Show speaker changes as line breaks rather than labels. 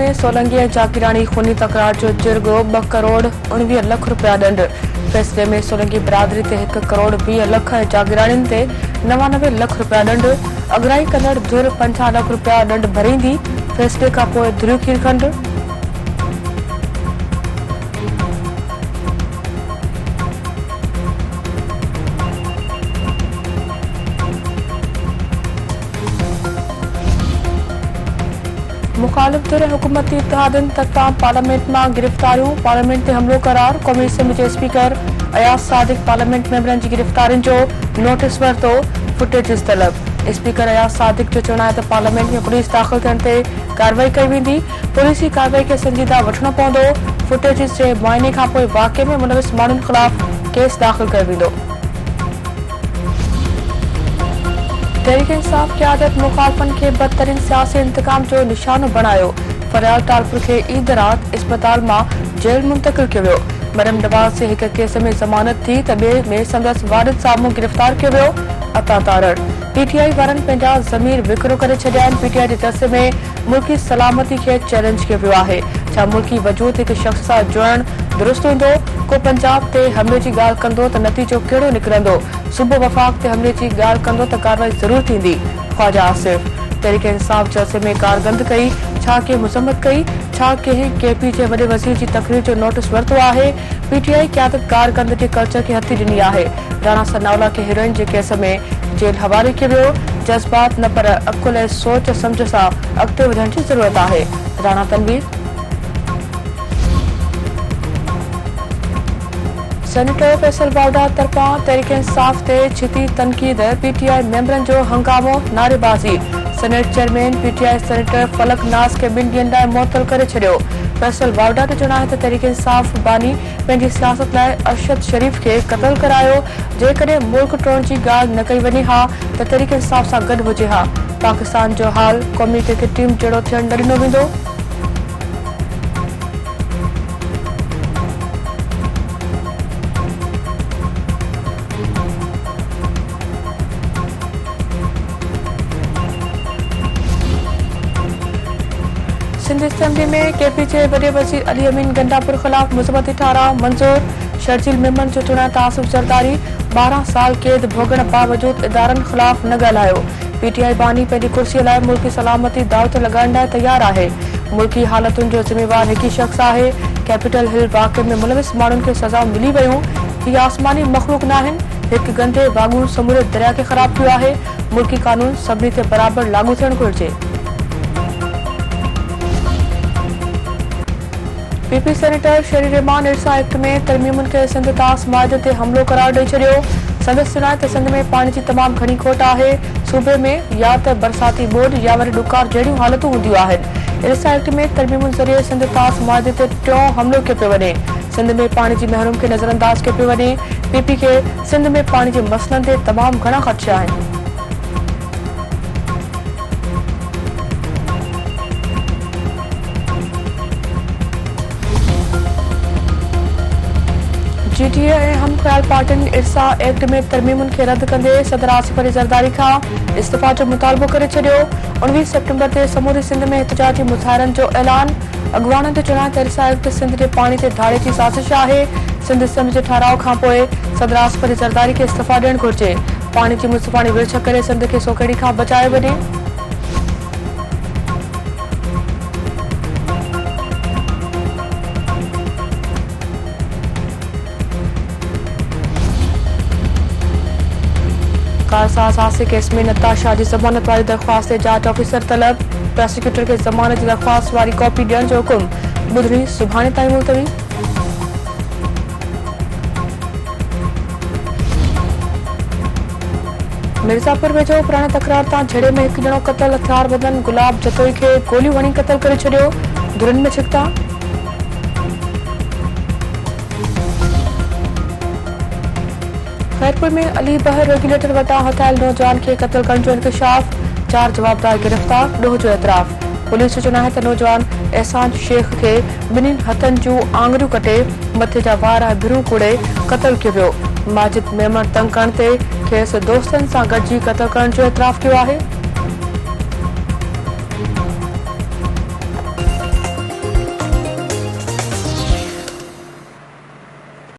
में सोलंगी जागीरानी खूनी तकरार जो जुर्गो 2 करोड़ 19 लख रुपया दंड। फैसले में सोलंगी बिरादरी ते 1 करोड़ 20 लख जागीरानी ते 99 लख रुपया दंड। अगराई कंदड़ धुर 50 लख रुपया दंड भरींदी। फैसले का पोइ ध्रुव खीरखंड। मुखालिफ धुर हुकूमती इत्तेहादन तरफा पार्लियामेंट में गिरफ्तारियों। पार्लियामेंट ते हमलो करार। क़ौमी असेंबली जे स्पीकर अयाज सादिक पार्लियामेंट मेंबरन की गिरफ्तारियों जो नोटिस वरतो। फुटेज तलब। स्पीकर अयाज सादिक जो चवण है पार्लियामेंट में पुलिस दाखिल थियण ते कार्रवाई कई वेंदी। पुलिसी कार्रवाई के संजीदा वठणो पवंदो। फुटेज जे मुआयने खां पोइ वाक़े में मुलविस माण्हुनि खिलाफ़ केस दाखिल कयो वेंदो। तहरीक इंसाफ क़यादत मुखालफन के बदतरीन सियासी इंतकाम जो निशानो बनायो। फरियाद टालपुर के ईद रात अस्पताल में जेल मुंतकिल किया वियो। मरियम नवाज से एक केस में जमानत थी त ॿिए में संदसि वारिद साम्हूं गिरफ्तार किया वियो। अता तारड़ पीटीआई वारनि पंहिंजा ज़मीर विकिरो करे छॾिया आहिनि। पीटीआई जे दस्ते में मुल्की सलामती के चैलेंज किया वियो आहे। छा मुल्की वजूद एक शख्स सां जुड़ण दुरुस्त हूंदो? को पंजाब ते हमले जी ॻाल्हि कंदो त नतीजो कहिड़ो निकिरंदो? सूबो वफ़ाक़ ते हमले जी ॻाल्हि कंदो त कार्रवाई ज़रूर थींदी। ख्वाजा आसिफ तहरीक इंसाफ जलसे में कारगंद कई। छा के मुज़म्मत कई? छा कंहिं केपी जे वॾे वज़ीर जी तकरीर जो नोटिस वरितो आहे? पीटीआई क़यादत कारगंद जे कल्चर के हथी ॾिनी आहे। राणा सनाउल्ला के हीरोइन जे केस में जेल हवाले किया वियो। जज़्बात न पर अकुल ऐं सोच सम्झ सां अॻिते वधण जी ज़रूरत आहे। राणा तनवीर सेनेटर फैसल वावड़ा तरफा तहरीक इंसाफ ते छिती तनक़ीद। पीटीआई मेंबरन जो हंगामो नारेबाज़ी। सेनेट चेयरमैन पीटीआई सेनेटर फलक नाज़ के 2 ॾींहनि लाइ मुअत्तल करे छॾियो। फैसल वावड़ा जो चवण आहे त तहरीक इंसाफ बानी पंहिंजी सियासत लाइ अरशद शरीफ के क़त्ल करायो। जेकॾहिं मुल्क टोड़ण जी ॻाल्हि न कई वञे हा त तहरीक इंसाफ सां गॾु हुजे हा। पाकिस्तान जो हाल क़ौमी क्रिकेट टीम जहिड़ो थियण न ॾिनो वेंदो। सिंध असेंबली में केपी के वॾे वज़ीर अली अमीन गंडापुर खिलाफ मुज़म्मती ठाराव मंजूर। शर्जील मेमन जो चवण आसिफ ज़रदारी 12 साल कैद भोगण बावजूद इदारनि खिलाफ न ॻाल्हायो। पीटीआई बानी पंहिंजी कुर्सीअ लाइ मुल्की सलामती दाव ते लॻाइण लाइ तयार आहे। मुल्की हालतुनि जो ज़िम्मेवार हिकु ई शख़्स आहे। कैपिटल हिल वाक़े में मुलविस माण्हुनि खे सज़ा मिली वयूं। ही आसमानी मख़लूक न आहिनि। हिकु गंदे वांगुरु समूरे दरिया खे ख़राब कियो आहे। मुल्की कानून सभिनी ते बराबरि लागू थियणु घुरिजे। पीपी सेनेटर शेरी रहमान इरसा एक्ट में तरमीमुनि के सिंध तास माहिदे ते हमलो करार ॾेई छॾियो। संदसि चवण आहे त सिंध में पाणी जी तमामु घणी खोट आहे। सूबे में या त बरसाती ॿोॾि या वरी ॾुकार जहिड़ियूं हालतूं हूंदियूं आहिनि। इरसा एक्ट में तरमीमुनि ज़रिए सिंध तास माहिदे ते टियों हमलो कयो पियो वञे। सिंध में पाणी जी महरूम खे नज़रअंदाज कयो पियो वञे। पीपी खे सिंध में पाणी जे मसइलनि ते तमामु घणा ख़दशा आहिनि। जीटीए ऐं हम ख़्याल पार्टियुनि इरसा एक्ट में तरमीमुनि खे रद्द कंदे सदर आसिफ अली ज़रदारी खां इस्तीफ़ा जो मुतालबो करे छॾियो। 19 सेप्टेम्बर ते समूरी सिंध में एहतजाजी मुज़ाहिरनि जो ऐलान। अॻुवाणनि जो चवण आहे त इरसा एक्ट सिंध जे पाणी ते धाड़े जी साज़िश आहे। सिंध असेंबली जे ठाराव खां पोइ सदर आसिफ अली ज़रदारी खे इस्तीफ़ा ॾियणु घुरिजे। पाणी जी मुंसिफ़ाणी विरछ करे सिंध खे सोकेड़ी खां बचायो वञे। कारसाज हादसे केस में नताशा जी ज़मानत वारी दरख्वास्त ते जांच ऑफिसर तलब। प्रोसिक्यूटर के ज़मानत जी दरख्वास्त वारी कॉपी ॾियण जो हुकुम। ॿुधणी सुभाणे ताईं मुलतवी। मिर्ज़ापुर वेझो पुराणे तकरार तां झड़े में हिकु ॼणो क़तल। हथियार बदन गुलाब जतोई खे गोलियूं हणी क़तल करे छॾियो। धुरनि में छिकता। खैरपुर में अली बहर रेगुलेटर वटां हथियाल नौजवान के कत्ल करण जो इंकशाफ। 4 जवाबदार गिरफ्तार। 2 जो एतराफ़। पुलिस जो चवण आहे त नौजवान एहसान शेख के 2 हथनि जूं आङुरियूं कटे मथे जा वार ऐं भिरूं कूड़े क़त्ल कयो वियो। माजिद मेमन तंग करण ते खेसि दोस्तनि सां गॾिजी क़त्ल करण जो एतराफ़ कयो आहे।